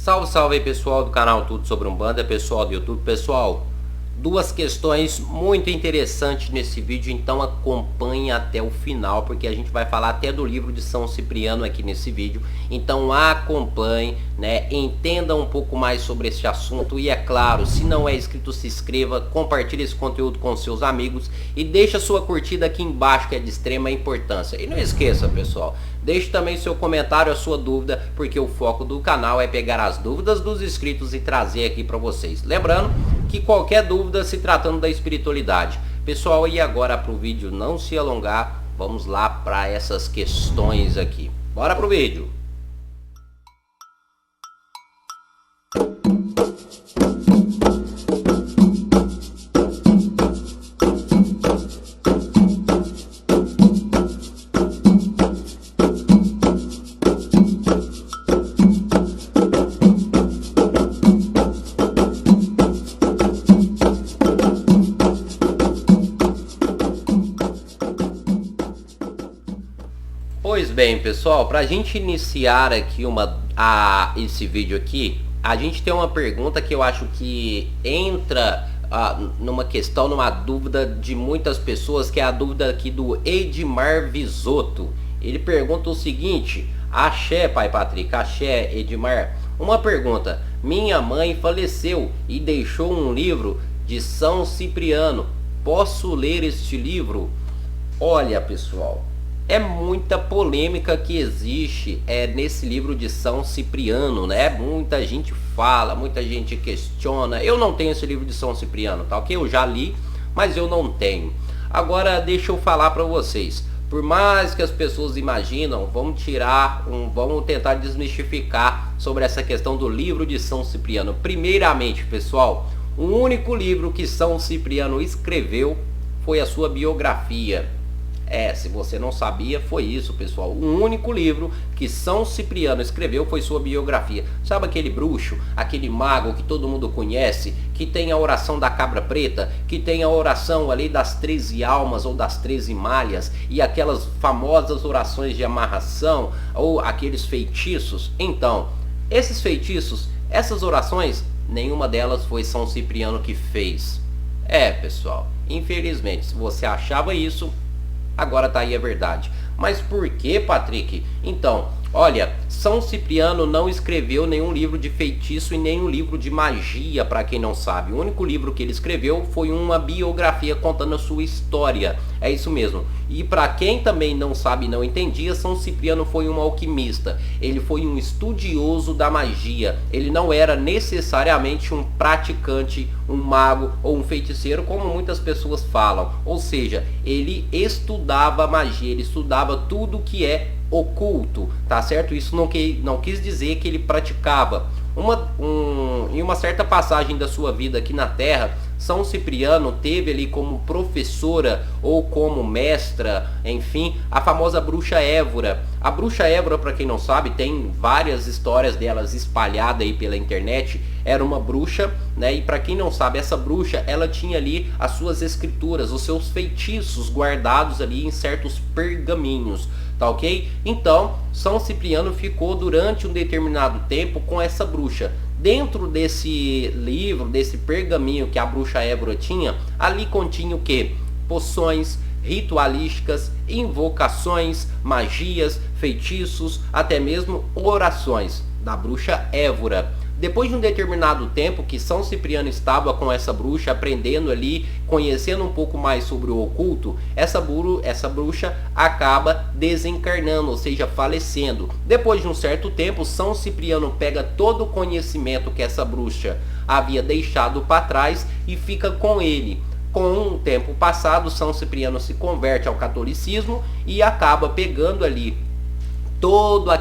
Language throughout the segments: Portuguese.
Salve, salve aí pessoal do canal Tudo Sobre Umbanda, pessoal do YouTube. Pessoal, duas questões muito interessantes nesse vídeo, então acompanhe até o final, porque a gente vai falar até do livro de São Cipriano aqui nesse vídeo. Então acompanhe, né? Entenda um pouco mais sobre esse assunto e, é claro, se não é inscrito, se inscreva, compartilhe esse conteúdo com seus amigos e deixa sua curtida aqui embaixo, que é de extrema importância. E não esqueça, pessoal, deixe também seu comentário, a sua dúvida, porque o foco do canal é pegar as dúvidas dos inscritos e trazer aqui para vocês. Lembrando que qualquer dúvida se tratando da espiritualidade. Pessoal, e agora para o vídeo não se alongar, vamos lá para essas questões aqui. Bora pro vídeo! Pois bem, pessoal, para a gente iniciar aqui esse vídeo aqui, a gente tem uma pergunta que eu acho que entra numa questão, numa dúvida de muitas pessoas, que é a dúvida aqui do Edmar Visoto. Ele pergunta o seguinte: axé, pai Patrick, axé, Edmar. Uma pergunta: minha mãe faleceu e deixou um livro de São Cipriano. Posso ler este livro? Olha, pessoal, é muita polêmica que existe nesse livro de São Cipriano, né? Muita gente fala, muita gente questiona. Eu não tenho esse livro de São Cipriano, tá ok? Eu já li, mas eu não tenho. Agora deixa eu falar para vocês. Por mais que as pessoas imaginam, vamos tentar desmistificar sobre essa questão do livro de São Cipriano. Primeiramente, pessoal, o único livro que São Cipriano escreveu foi a sua biografia. Se você não sabia, foi isso, pessoal. O único livro que São Cipriano escreveu foi sua biografia. Sabe aquele bruxo, aquele mago que todo mundo conhece, que tem a oração da cabra preta, que tem a oração ali das 13 almas ou das 13 malhas, e aquelas famosas orações de amarração, ou aqueles feitiços? Então, esses feitiços, essas orações, nenhuma delas foi São Cipriano que fez. Pessoal, infelizmente, se você achava isso, agora tá aí a verdade. Mas por que, Patrick? Então, olha, São Cipriano não escreveu nenhum livro de feitiço e nenhum livro de magia, para quem não sabe. O único livro que ele escreveu foi uma biografia contando a sua história. É isso mesmo. E para quem também não sabe e não entendia, São Cipriano foi um alquimista. Ele foi um estudioso da magia. Ele não era necessariamente um praticante, um mago ou um feiticeiro, como muitas pessoas falam. Ou seja, ele estudava magia, ele estudava tudo que é oculto, tá certo? Isso não quis dizer que ele praticava. Em uma certa passagem da sua vida aqui na Terra, São Cipriano teve ali como professora ou como mestra, enfim, a famosa bruxa Évora. A bruxa Évora, para quem não sabe, tem várias histórias delas espalhadas aí pela internet. Era uma bruxa, né? E para quem não sabe, essa bruxa, ela tinha ali as suas escrituras, os seus feitiços guardados ali em certos pergaminhos. Tá ok? Então, São Cipriano ficou durante um determinado tempo com essa bruxa. Dentro desse livro, desse pergaminho que a bruxa Évora tinha, ali continha o quê? Poções ritualísticas, invocações, magias, feitiços, até mesmo orações da bruxa Évora. Depois de um determinado tempo que São Cipriano estava com essa bruxa, aprendendo ali, conhecendo um pouco mais sobre o oculto, essa bruxa acaba desencarnando, ou seja, falecendo. Depois de um certo tempo, São Cipriano pega todo o conhecimento que essa bruxa havia deixado para trás e fica com ele. Com o tempo passado, São Cipriano se converte ao catolicismo e acaba pegando ali toda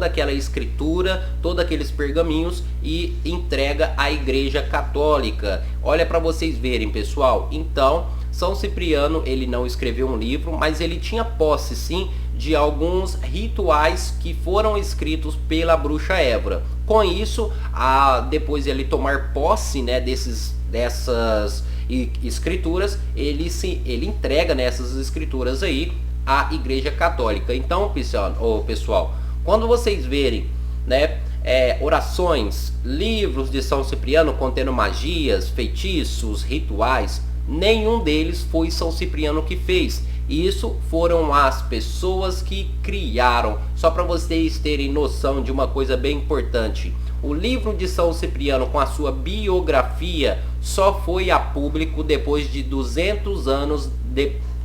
aquela escritura, todos aqueles pergaminhos e entrega à Igreja Católica. Olha para vocês verem, pessoal. Então, São Cipriano, ele não escreveu um livro, mas ele tinha posse sim de alguns rituais que foram escritos pela bruxa Évora. Com isso, depois de ele tomar posse, né, dessas escrituras, ele entrega nessas escrituras aí à Igreja Católica. Então, pessoal, quando vocês verem, né, orações, livros de São Cipriano contendo magias, feitiços, rituais. Nenhum deles foi São Cipriano que fez. Isso foram as pessoas que criaram. Só para vocês terem noção de uma coisa bem importante. O livro de São Cipriano com a sua biografia só foi a público depois de 200 anos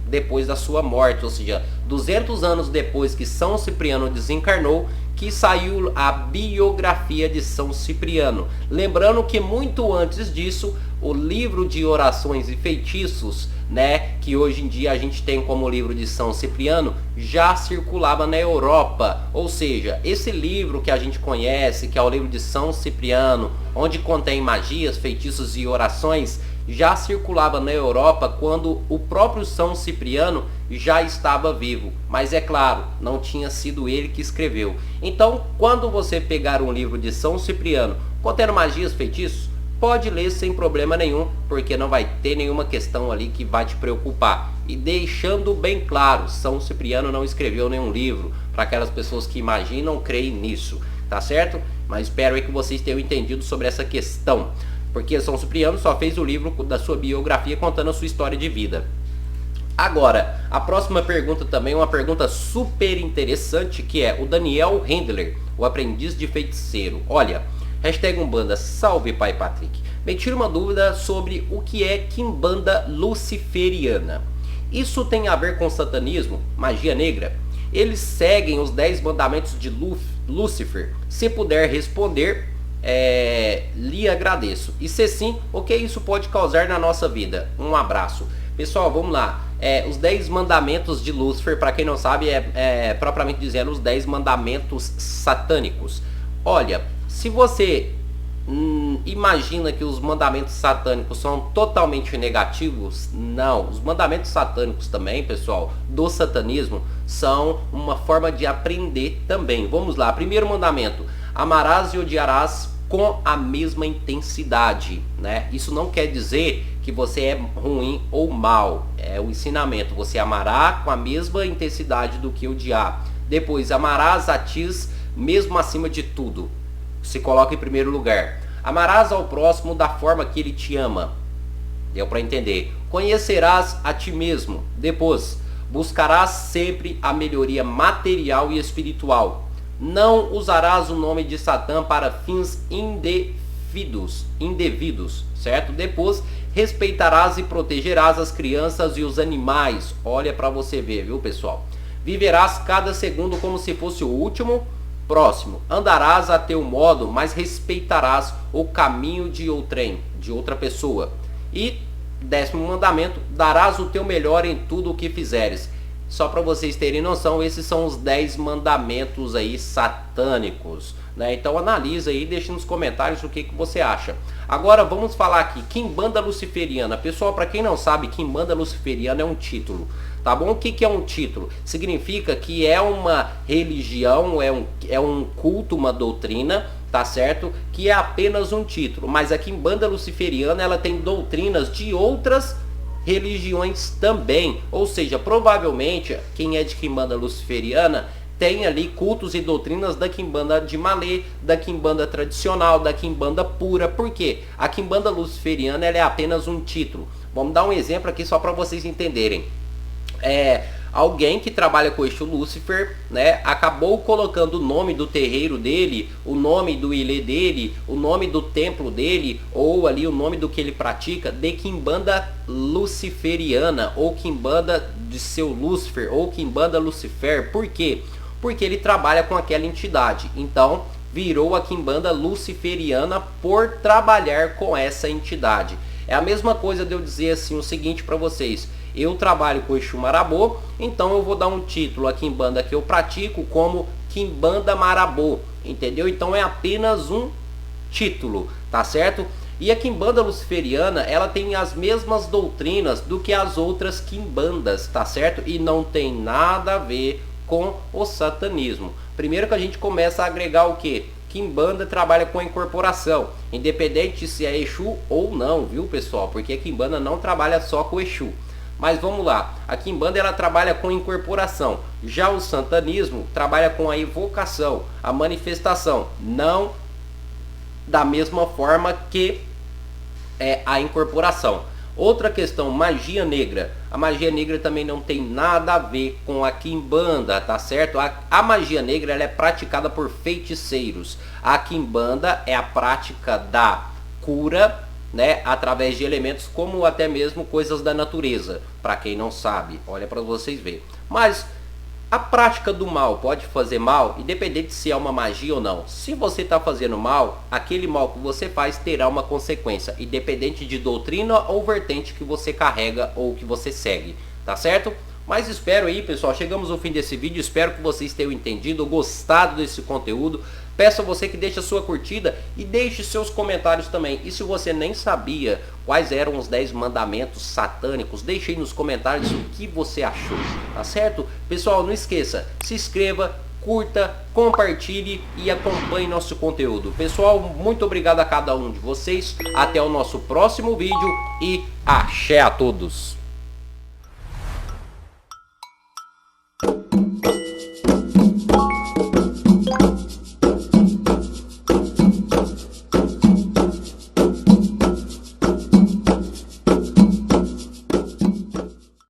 depois da sua morte. Ou seja, 200 anos depois que São Cipriano desencarnou, que saiu a biografia de São Cipriano. Lembrando que muito antes disso, o livro de orações e feitiços, né, que hoje em dia a gente tem como livro de São Cipriano, já circulava na Europa. Ou seja, esse livro que a gente conhece, que é o livro de São Cipriano, onde contém magias, feitiços e orações, já circulava na Europa quando o próprio São Cipriano já estava vivo. Mas é claro, não tinha sido ele que escreveu. Então, quando você pegar um livro de São Cipriano contendo magias, feitiços, pode ler sem problema nenhum, porque não vai ter nenhuma questão ali que vai te preocupar. E deixando bem claro, São Cipriano não escreveu nenhum livro, para aquelas pessoas que imaginam, creem nisso, tá certo? Mas espero que vocês tenham entendido sobre essa questão, porque São Cipriano só fez o livro da sua biografia contando a sua história de vida. Agora, a próxima pergunta também é uma pergunta super interessante, que é o Daniel Hendler, o aprendiz de feiticeiro. Olha, hashtag Umbanda, salve Pai Patrick. Me tira uma dúvida sobre o que é quimbanda luciferiana. Isso tem a ver com satanismo, magia negra? Eles seguem os 10 mandamentos de Lúcifer? Se puder responder, lhe agradeço. E se sim, o que isso pode causar na nossa vida? Um abraço. Pessoal, vamos lá. Os 10 mandamentos de Lúcifer, para quem não sabe, propriamente dizendo os 10 mandamentos satânicos. Olha, se você imagina que os mandamentos satânicos são totalmente negativos, não. Os mandamentos satânicos também, pessoal, do satanismo, são uma forma de aprender também. Vamos lá, primeiro mandamento: amarás e odiarás com a mesma intensidade, né? Isso não quer dizer que você é ruim ou mal, é o ensinamento. Você amará com a mesma intensidade do que odiar. Depois, amarás a ti mesmo acima de tudo. Se coloca em primeiro lugar. Amarás ao próximo da forma que ele te ama. Deu para entender? Conhecerás a ti mesmo. Depois, buscarás sempre a melhoria material e espiritual. Não usarás o nome de Satã para fins indevidos, certo? Depois, respeitarás e protegerás as crianças e os animais. Olha para você ver, viu, pessoal? Viverás cada segundo como se fosse o último. Próximo, andarás a teu modo, mas respeitarás o caminho de outrem, de outra pessoa. E 10º mandamento, darás o teu melhor em tudo o que fizeres. Só para vocês terem noção, esses são os 10 mandamentos aí satânicos, né? Então analisa aí, deixa nos comentários o que você acha. Agora vamos falar aqui, quimbanda luciferiana. Pessoal, para quem não sabe, quimbanda luciferiana é um título, tá bom? O que é um título? Significa que é uma religião, é um culto, uma doutrina, tá certo? Que é apenas um título. Mas a quimbanda luciferiana, ela tem doutrinas de outras religiões também. Ou seja, provavelmente quem é de quimbanda luciferiana tem ali cultos e doutrinas da quimbanda de Malê, da quimbanda tradicional, da quimbanda pura. Por quê? A quimbanda luciferiana, ela é apenas um título. Vamos dar um exemplo aqui só para vocês entenderem. Alguém que trabalha com o Exu Lúcifer, né, acabou colocando o nome do terreiro dele, o nome do ilê dele, o nome do templo dele, ou ali o nome do que ele pratica, de quimbanda luciferiana, ou quimbanda de seu Lúcifer, ou quimbanda Lucifer. Por quê? Porque ele trabalha com aquela entidade. Então, virou a quimbanda luciferiana por trabalhar com essa entidade. É a mesma coisa de eu dizer assim o seguinte para vocês: eu trabalho com Exu Marabô, então eu vou dar um título à quimbanda que eu pratico como quimbanda Marabô, entendeu? Então é apenas um título, tá certo? E a quimbanda luciferiana, ela tem as mesmas doutrinas do que as outras quimbandas, tá certo? E não tem nada a ver com o satanismo. Primeiro que a gente começa a agregar o quê? Quimbanda trabalha com a incorporação, independente se é Exu ou não, viu, pessoal? Porque a quimbanda não trabalha só com Exu. Mas vamos lá, a quimbanda, ela trabalha com incorporação. Já o santanismo trabalha com a evocação, a manifestação, não da mesma forma que a incorporação. Outra questão, magia negra. A magia negra também não tem nada a ver com a quimbanda, tá certo? A magia negra ela é praticada por feiticeiros. A quimbanda é a prática da cura, né, através de elementos como até mesmo coisas da natureza. Para quem não sabe, olha para vocês verem. Mas a prática do mal pode fazer mal, independente se é uma magia ou não. Se você está fazendo mal, aquele mal que você faz terá uma consequência, independente de doutrina ou vertente que você carrega ou que você segue, tá certo? Mas espero aí, pessoal, chegamos ao fim desse vídeo, espero que vocês tenham entendido, gostado desse conteúdo. Peço a você que deixe a sua curtida e deixe seus comentários também. E se você nem sabia quais eram os 10 mandamentos satânicos, deixe aí nos comentários o que você achou, tá certo? Pessoal, não esqueça, se inscreva, curta, compartilhe e acompanhe nosso conteúdo. Pessoal, muito obrigado a cada um de vocês. Até o nosso próximo vídeo e axé a todos!